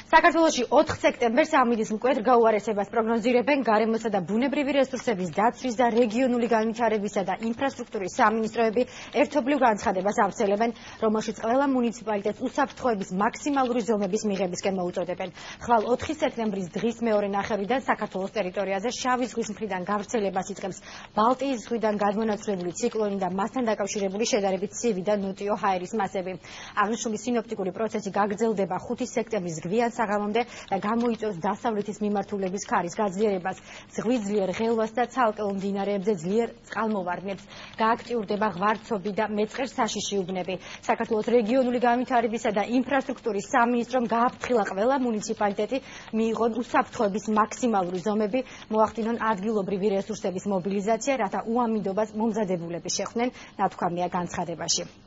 საქართველოში 4 სექტემბერს ამინდის მკვეთრ გაუარესებას პროგნოზირებენ გარემოსა და ბუნებრივი რესურსების დაცვის და რეგიონული განვითარებისა და ინფრასტრუქტურის სამინისტროები ერთობლივ განცხადებას ავრცელებენ, რომელშიც ყველა მუნიციპალიტეტს უსაფრთხოების მაქსიმალური ზომების მიღებისკენ მოუწოდებენ. ხვალ 4 სექტემბრის დღის მეორე ნახევრიდან საქართველოს ტერიტორიაზე შავი ზღვის მხრიდან გავრცელებას იწყებს ბალტიის ზღვიდან გადმონაცვლებული ციკლონი და მასთან დაკავშირებული შედარებით ცივი და ნოტიო ჰაერის მასები. აღნიშნული სინოპტიკური პროცესი გაგრძელდება 5 სექტემბრის გვიან საღამომდე და გამოიწვევს დასავლეთის მიმართულების ქარის გაძლიერებას, ზღვის ძლიერ ღელვას და ცალკეულ მდინარეებზე ძლიერ წყალმოვარდნებს. გააქტიურდება ღვარცობი და მეწყერ საშიში უბნები. საქართველოს რეგიონული განვითარებისა და ინფრასტრუქტურის სამინისტრომ გააფრთხილა ყველა მუნიციპალიტეტი მიიღონ უსაფრთხოების მაქსიმალური ზომები, მოახდინონ ადგილობრივი რესურსების მობილიზაცია, რათა უამინდობას მომზადებულები შეხვდნენ, ნათქვამია განცხადებაში.